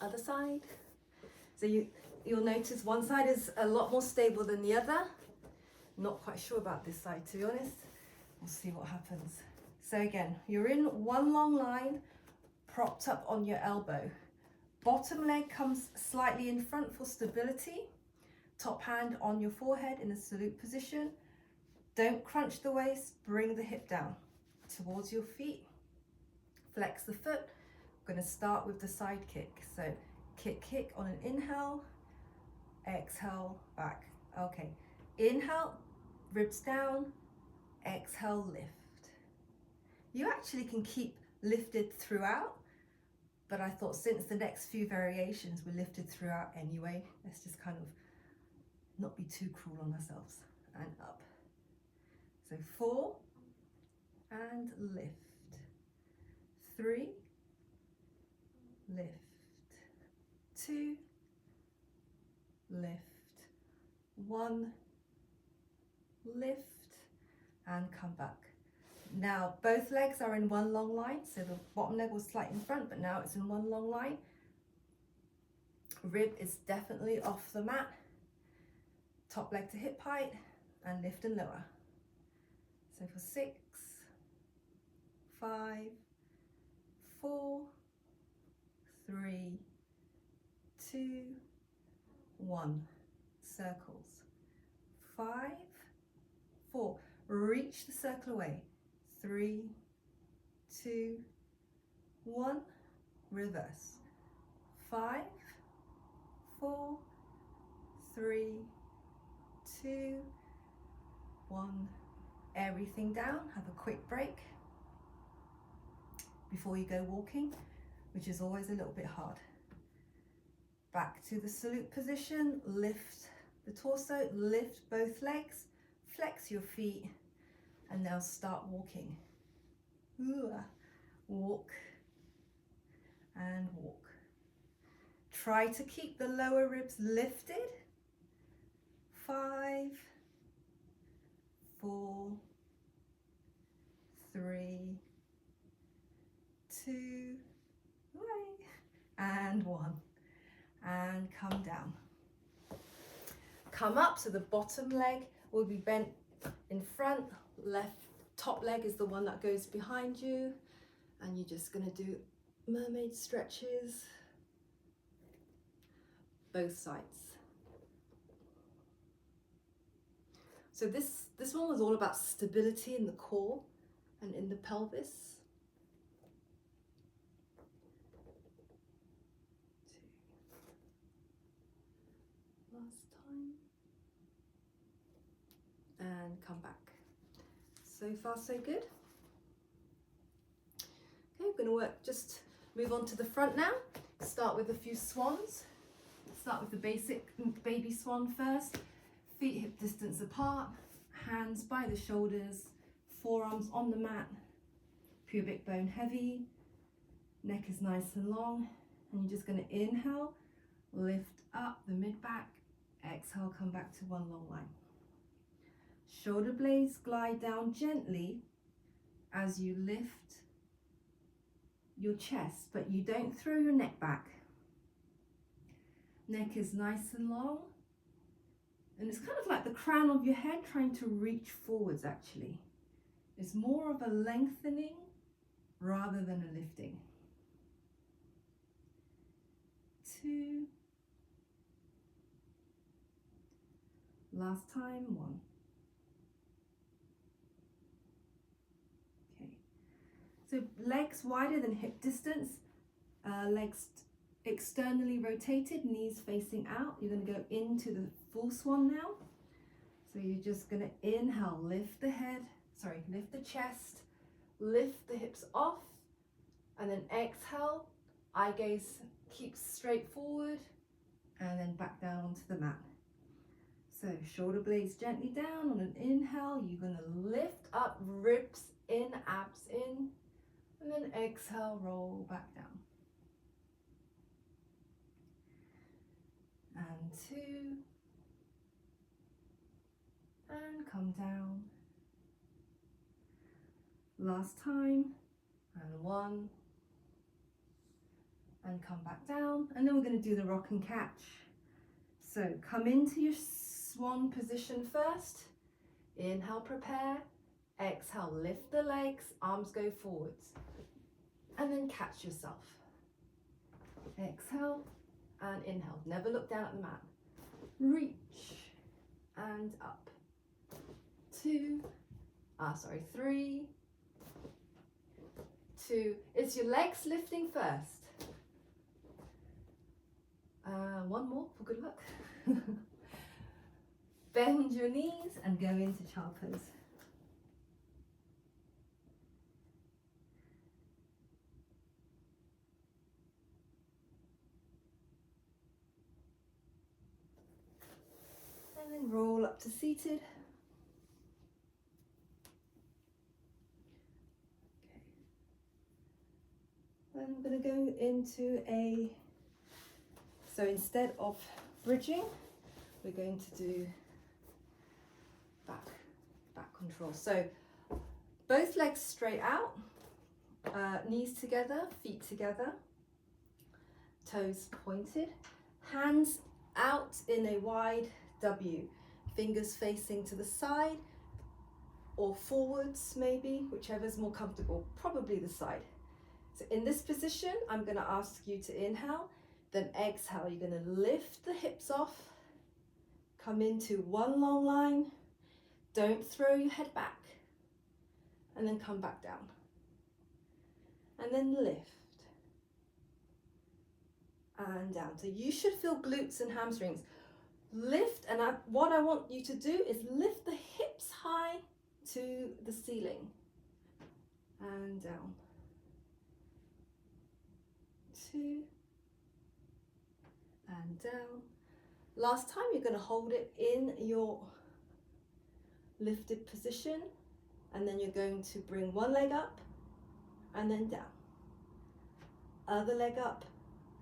Other side. So you'll notice one side is a lot more stable than the other. Not quite sure about this side, to be honest. We'll see what happens. So again, you're in one long line, propped up on your elbow. Bottom leg comes slightly in front for stability. Top hand on your forehead in a salute position. Don't crunch the waist, bring the hip down towards your feet. Flex the foot. We're going to start with the side kick. So kick on an inhale, exhale, back. Okay, inhale, ribs down, exhale, lift. You actually can keep lifted throughout, but I thought since the next few variations were lifted throughout anyway, let's just kind of not be too cruel on ourselves. And up. So 4 and lift. 3, lift. 2, lift. 1, lift, and come back. Now both legs are in one long line, so the bottom leg was slightly in front, but now it's in one long line. Rib is definitely off the mat. Top leg to hip height, and lift and lower. So for 6, 5, 4, 3, 2, 1. Circles. 5, 4. Reach the circle away. 3, 2, 1. Reverse. 5, 4, 3, 2, 1. Everything down. Have a quick break before you go walking, which is always a little bit hard. Back to the salute position. Lift the torso, lift both legs, flex your feet, and now start walking. Walk and walk. Try to keep the lower ribs lifted. 5, 4, 3, 2, and 1. And come down. Come up, so the bottom leg will be bent in front. Left top leg is the one that goes behind you. And you're just going to do mermaid stretches. Both sides. So this one was all about stability in the core and in the pelvis. Last time. And come back. So far so good. Okay, we're going to just move on to the front now. Start with a few swans. Start with the basic baby swan first. Feet hip distance apart, hands by the shoulders, forearms on the mat, pubic bone heavy, neck is nice and long, and you're just going to inhale, lift up the mid back, exhale, come back to one long line. Shoulder blades glide down gently as you lift your chest, but you don't throw your neck back. Neck is nice and long. And it's kind of like the crown of your head trying to reach forwards actually. It's more of a lengthening rather than a lifting. 2. Last time, 1. Okay. So legs wider than hip distance, legs externally rotated, knees facing out. You're going to go into the full swan now. So you're just going to inhale, lift the chest, lift the hips off, and then exhale, eye gaze keeps straight forward, and then back down onto the mat. So shoulder blades gently down on an inhale. You're going to lift up, ribs in, abs in, and then exhale, roll back down. And 2, and come down. Last time, and 1, and come back down. And then we're going to do the rock and catch. So come into your swan position first. Inhale, prepare. Exhale, lift the legs, arms go forwards. And then catch yourself. Exhale and inhale. Never look down at the mat. Reach and up. 3, 2. It's your legs lifting first. One more for good luck. Bend your knees and go into child pose. And then roll up to seated. Okay. I'm going to go into so instead of bridging, we're going to do back control. So both legs straight out, knees together, feet together, toes pointed, hands out in a wide W, fingers facing to the side or forwards maybe, whichever's more comfortable, probably the side. So in this position, I'm going to ask you to inhale, then exhale. You're going to lift the hips off, come into one long line, don't throw your head back, and then come back down. And then lift. And down. So you should feel glutes and hamstrings. Lift, and what I want you to do is lift the hips high to the ceiling. And down. 2. And down. Last time, you're going to hold it in your lifted position, and then you're going to bring one leg up and then down. Other leg up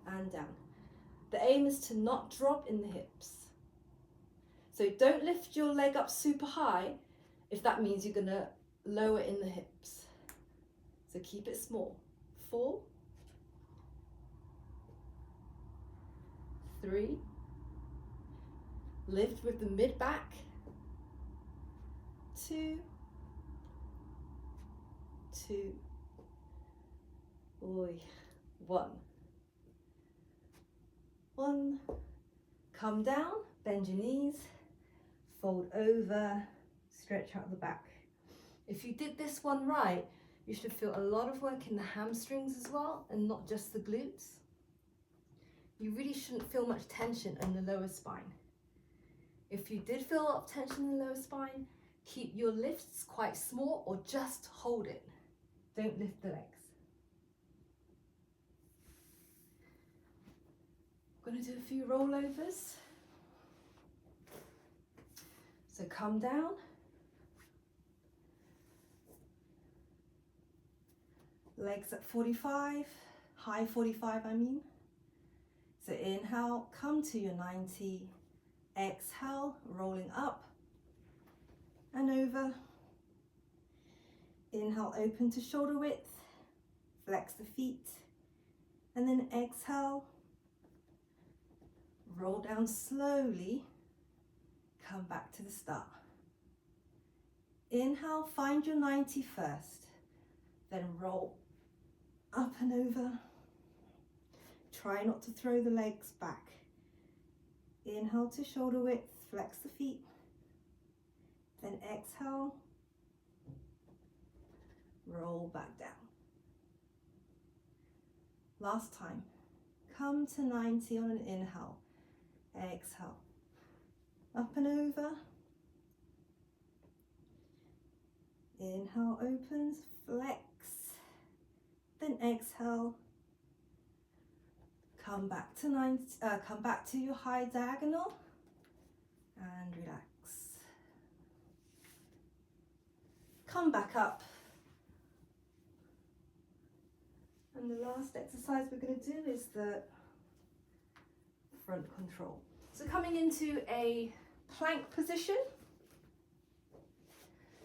and down. The aim is to not drop in the hips. So don't lift your leg up super high if that means you're going to lower in the hips. So keep it small. 4, 3, lift with the mid back. 2, 1. 1. Come down, bend your knees, fold over, stretch out the back. If you did this one right, you should feel a lot of work in the hamstrings as well, and not just the glutes. You really shouldn't feel much tension in the lower spine. If you did feel a lot of tension in the lower spine, keep your lifts quite small or just hold it. Don't lift the legs. I'm going to do a few rollovers. So come down. Legs at 45, high 45 I mean. So inhale, come to your 90. Exhale, rolling up and over. Inhale, open to shoulder width. Flex the feet. And then exhale. Roll down slowly. Come back to the start. Inhale, find your 90 first. Then roll up and over. Try not to throw the legs back. Inhale to shoulder width, flex the feet. Then exhale, roll back down. Last time. Come to 90 on an inhale. Exhale. Up and over. Inhale opens, flex. Then exhale. Come back to 90, come back to your high diagonal and relax. Come back up. And the last exercise we're going to do is the front control. So coming into a plank position.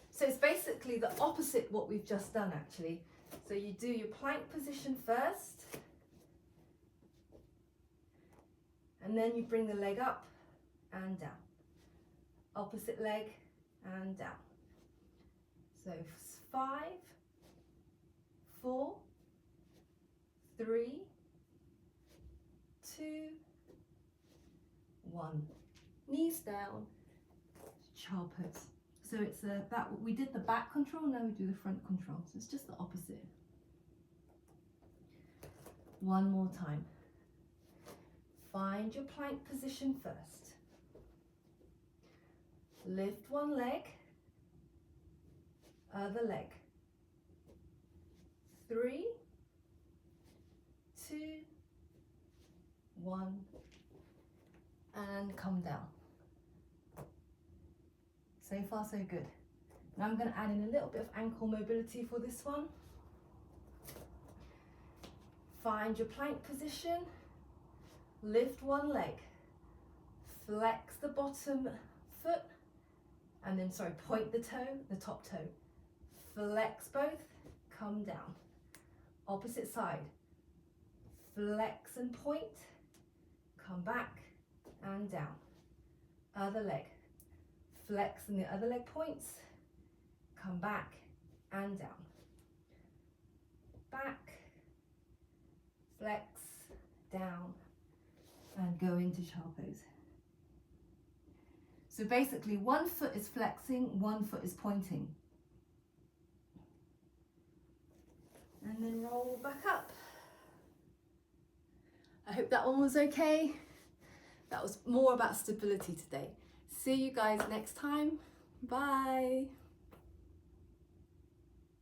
So it's basically the opposite what we've just done actually. So you do your plank position first. And then you bring the leg up and down. Opposite leg and down. So 5, 4, 3, 2, 1. Knees down, child pose. So it's that we did the back control, now we do the front control. So it's just the opposite. One more time. Find your plank position first. Lift one leg, other leg. 3, 2, 1, and come down. So far so good. Now I'm going to add in a little bit of ankle mobility for this one. Find your plank position, lift one leg, flex the bottom foot, and then point the toe, the top toe. Flex both, come down. Opposite side. Flex and point, come back and down. Other leg. Flex and the other leg points, come back and down. Back, flex, down, and go into child pose. So basically one foot is flexing, one foot is pointing. And then roll back up. I hope that one was okay. That was more about stability today. See you guys next time. Bye.